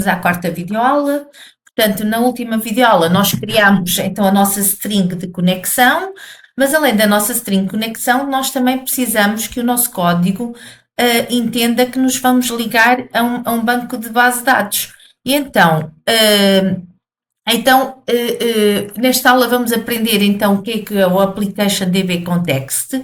à quarta videoaula. Portanto, na última videoaula nós criámos então a nossa string de conexão, mas além da nossa string de conexão, nós também precisamos que o nosso código entenda que nos vamos ligar a um banco de base de dados. E nesta aula vamos aprender então o que é o Application DB Context,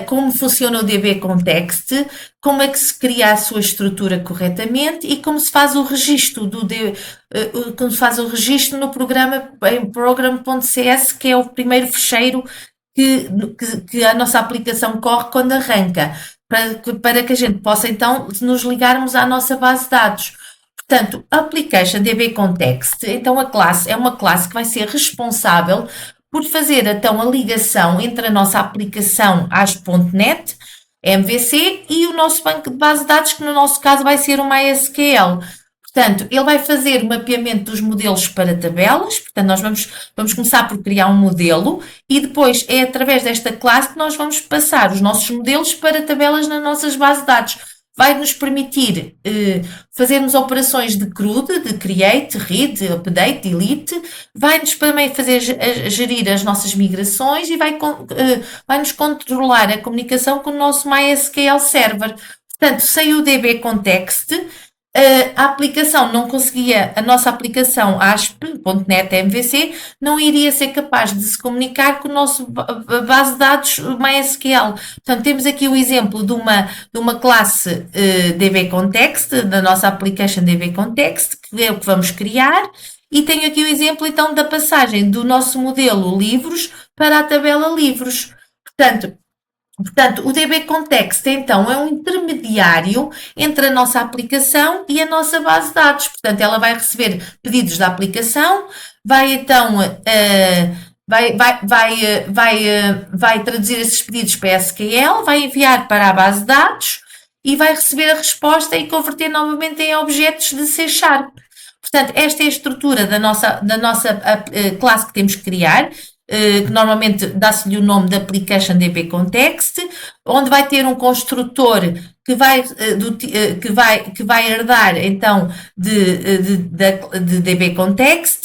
como funciona o DB Context, como é que se cria a sua estrutura corretamente e como se faz o registro como se faz o registro no programa em program.cs, que é o primeiro fecheiro que a nossa aplicação corre quando arranca, para que a gente possa então nos ligarmos à nossa base de dados. Portanto, Application DB Context, então a classe é uma classe que vai ser responsável por fazer então a ligação entre a nossa aplicação ASP.NET, MVC, e o nosso banco de base de dados, que no nosso caso vai ser o MySQL. Portanto, ele vai fazer o mapeamento dos modelos para tabelas. Portanto, nós vamos começar por criar um modelo e depois é através desta classe que nós vamos passar os nossos modelos para tabelas nas nossas bases de dados. Vai nos permitir fazermos operações de CRUD, de create, read, update, delete, vai-nos também fazer gerir as nossas migrações e vai-nos controlar a comunicação com o nosso MySQL Server. Portanto, sem o DB Context, a aplicação não conseguia, a nossa aplicação ASP.NET MVC não iria ser capaz de se comunicar com o nosso base de dados MySQL. Portanto, temos aqui o exemplo de uma classe DB Context, da nossa application DB Context, que é o que vamos criar, e tenho aqui o exemplo então da passagem do nosso modelo livros para a tabela livros. Portanto, o DB Context, então, é um intermediário entre a nossa aplicação e a nossa base de dados. Portanto, ela vai receber pedidos da aplicação, vai então vai traduzir esses pedidos para SQL, vai enviar para a base de dados e vai receber a resposta e converter novamente em objetos de C#. Portanto, esta é a estrutura da nossa classe que temos que criar, que normalmente dá-se-lhe o nome de Application DB Context, onde vai ter um construtor que vai herdar então de DB Context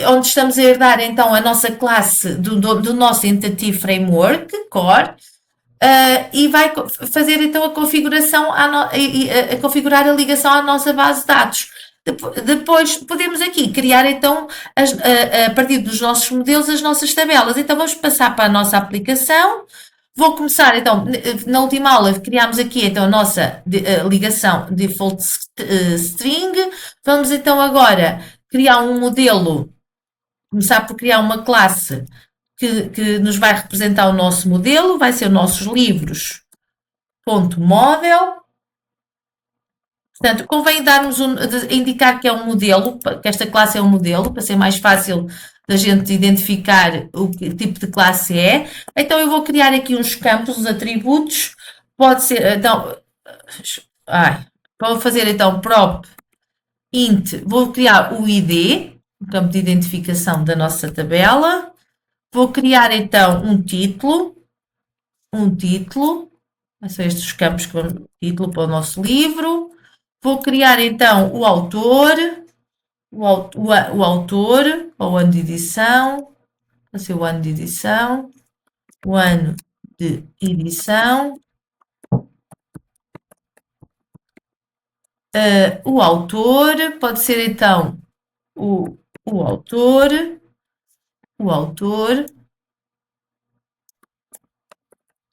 onde estamos a herdar então a nossa classe do nosso Entity Framework Core. E vai fazer então a configuração, a configurar a ligação à nossa base de dados. Depois podemos aqui criar então, a partir dos nossos modelos, as nossas tabelas. Então vamos passar para a nossa aplicação. Vou começar então, na última aula criámos aqui então a nossa ligação default string. Vamos então agora criar um modelo, começar por criar uma classe que nos vai representar o nosso modelo, vai ser os nossos livros.model. Portanto, convém indicar que é um modelo, que esta classe é um modelo, para ser mais fácil da gente identificar o que tipo de classe é. Então, eu vou criar aqui uns campos, uns atributos. Pode ser, então, vou fazer então prop int, vou criar o ID, o campo de identificação da nossa tabela. Vou criar então um título, são estes os campos que vão título para o nosso livro. Vou criar então o autor, o autor, ou ano de edição, vai ser o ano de edição, o ano de edição, o autor, pode ser então o autor,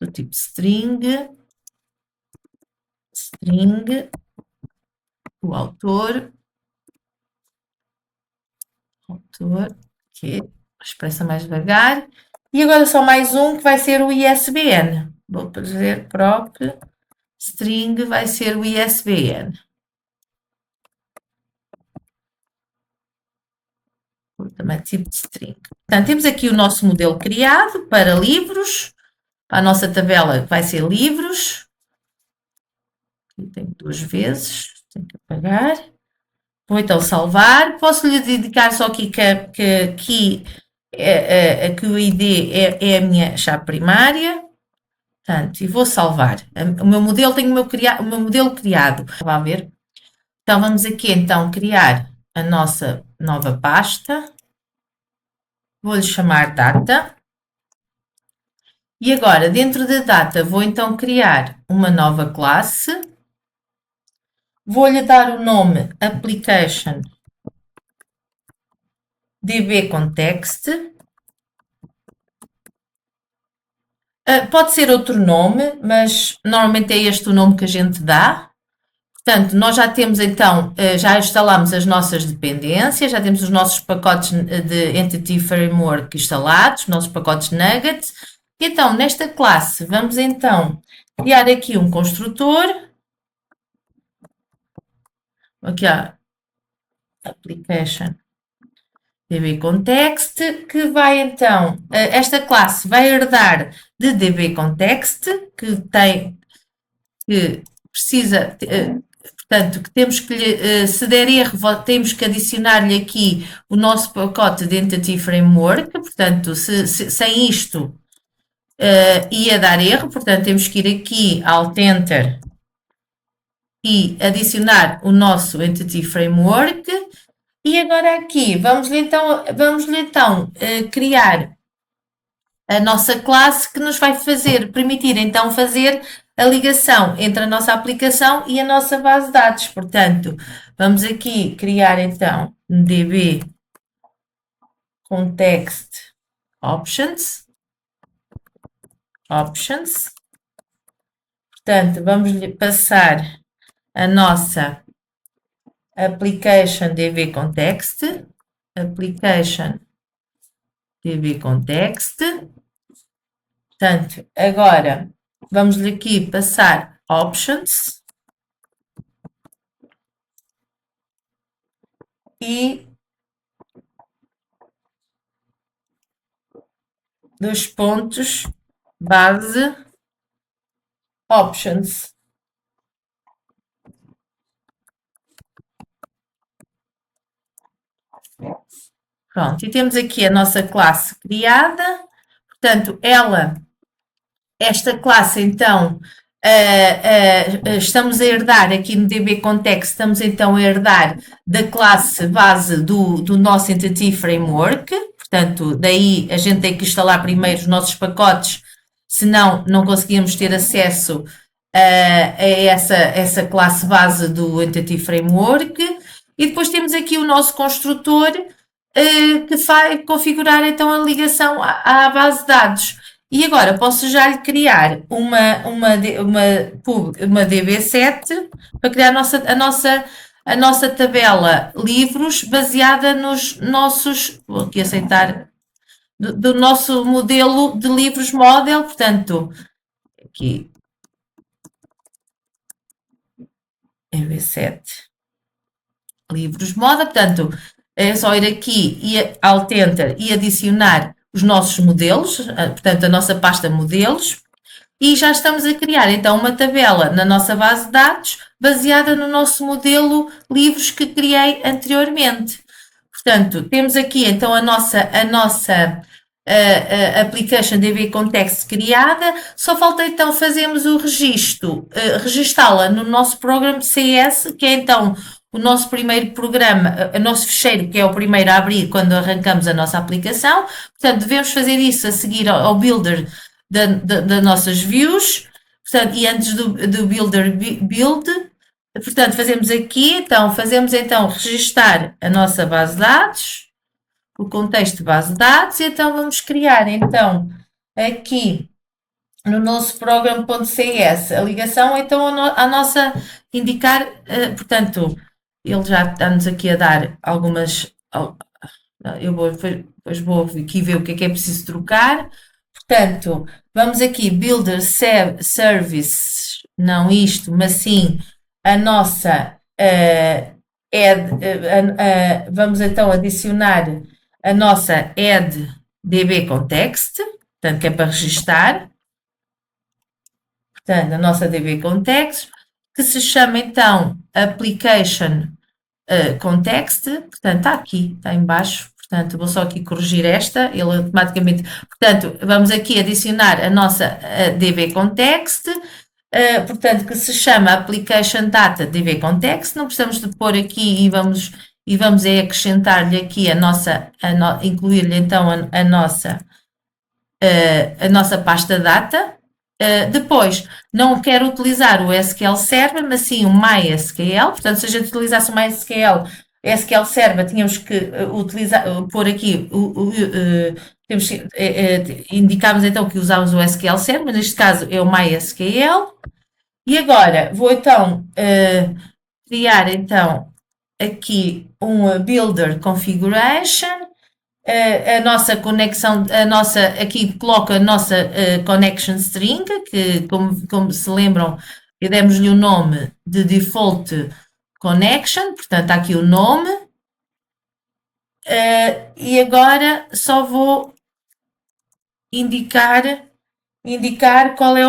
do tipo string, o autor, que expressa mais devagar, e agora só mais um que vai ser o ISBN. Vou fazer prop string, vai ser o ISBN. Também tipo de string. Portanto, temos aqui o nosso modelo criado para livros, para a nossa tabela que vai ser livros. Aqui tenho duas vezes, tenho que apagar. Vou então salvar. Posso lhe indicar só aqui que o ID é a minha chave primária. Portanto, e vou salvar. O meu modelo tem o meu modelo criado. Vá ver. Então, vamos aqui então criar a nossa nova pasta. Vou-lhe chamar data. E agora, dentro da data, vou então criar uma nova classe. Vou-lhe dar o nome application dbContext. Pode ser outro nome, mas normalmente é este o nome que a gente dá. Portanto, nós já temos então, já instalamos as nossas dependências, já temos os nossos pacotes de Entity Framework instalados, nossos pacotes nuggets. E então, nesta classe, vamos então criar aqui um construtor. Aqui, ó, application dbContext, que vai então, esta classe vai herdar de dbContext, que precisa, portanto, que temos que lhe, se der erro, temos que adicionar-lhe aqui o nosso pacote de Entity Framework, portanto, sem isto ia dar erro, portanto, temos que ir aqui Alt Enter e adicionar o nosso Entity Framework. E agora aqui, vamos-lhe então criar a nossa classe que nos vai permitir então fazer a ligação entre a nossa aplicação e a nossa base de dados. Portanto, vamos aqui criar então db context options. Portanto, vamos-lhe passar a nossa application dbContext. Application dbContext. Portanto, agora vamos-lhe aqui passar options e dos pontos base options. Pronto, e temos aqui a nossa classe criada. Portanto, esta classe, então, estamos a herdar aqui no dbContext, estamos então a herdar da classe base do nosso Entity Framework. Portanto, daí a gente tem que instalar primeiro os nossos pacotes, senão não conseguimos ter acesso a essa classe base do Entity Framework. E depois temos aqui o nosso construtor que vai configurar então a ligação à base de dados. E agora posso já lhe criar uma DB7 para criar a nossa tabela livros baseada nos nossos, vou aqui aceitar, do nosso modelo de livros model, portanto, aqui DB7 livros model, portanto, é só ir aqui e Alt Enter e adicionar os nossos modelos, portanto, a nossa pasta modelos, e já estamos a criar então uma tabela na nossa base de dados baseada no nosso modelo livros que criei anteriormente. Portanto, temos aqui então a nossa application dbContext criada, só falta então fazermos o registro, registá-la no nosso programa de CS, que é então o nosso primeiro programa, o nosso fecheiro, que é o primeiro a abrir quando arrancamos a nossa aplicação. Portanto, devemos fazer isso a seguir ao builder das nossas views, portanto, e antes do builder build. Portanto, fazemos então registar a nossa base de dados, o contexto de base de dados, e então vamos criar então aqui no nosso program.cs a ligação então a nossa indicar, portanto, ele já está-nos aqui a dar algumas, depois vou aqui ver o que é preciso trocar. Portanto, vamos aqui, Builder Service, não isto, mas sim a nossa vamos então adicionar a nossa add dbContext, portanto, que é para registar. Portanto, a nossa dbContext, que se chama então Application Context, portanto, está aqui, está em baixo, Portanto, vou só aqui corrigir esta, ele automaticamente. Portanto, vamos aqui adicionar a nossa DB Context, portanto, que se chama Application Data DB Context. Não precisamos de pôr aqui e vamos acrescentar-lhe aqui incluir-lhe então a nossa pasta data. Depois, não quero utilizar o SQL Server, mas sim o MySQL. Portanto, se a gente utilizasse o MySQL, SQL Server, tínhamos que pôr aqui, indicámos então que usávamos o SQL Server, mas neste caso é o MySQL. E agora, vou então criar então aqui um Builder Configuration, a nossa conexão, aqui coloca a nossa connection string, que como se lembram, demos-lhe o nome de default connection, portanto está aqui o nome, e agora só vou indicar qual é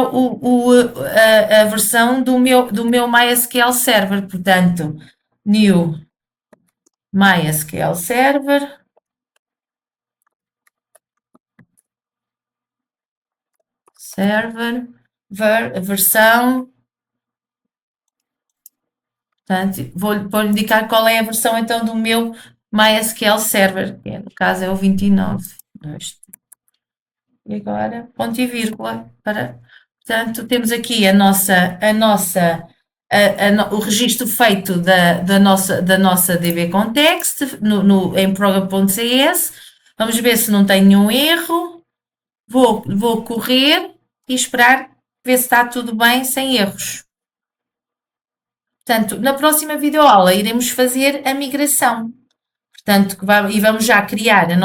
a versão do meu MySQL Server, portanto, new MySQL Server, versão, portanto, vou indicar qual é a versão então do meu MySQL Server, que no caso é o 29. E agora, ponto e vírgula, portanto, temos aqui o registro feito da nossa DB Context em program.cs. Vamos ver se não tem nenhum erro. Vou correr e esperar ver se está tudo bem sem erros. Portanto, na próxima videoaula iremos fazer a migração. Portanto, e vamos já criar a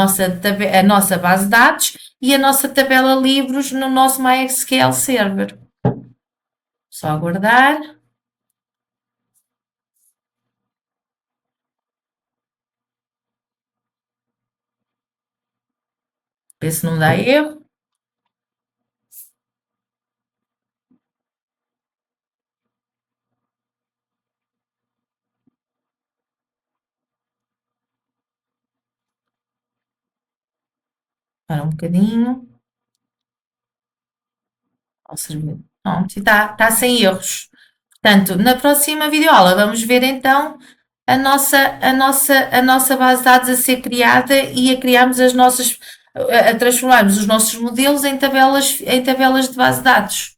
nossa base de dados e a nossa tabela livros no nosso MySQL Server. Só aguardar. Ver se não dá erro. Para um bocadinho. Pronto, está sem erros. Portanto, na próxima videoaula vamos ver então a nossa base de dados a ser criada e a criarmos a transformarmos os nossos modelos em tabelas de base de dados.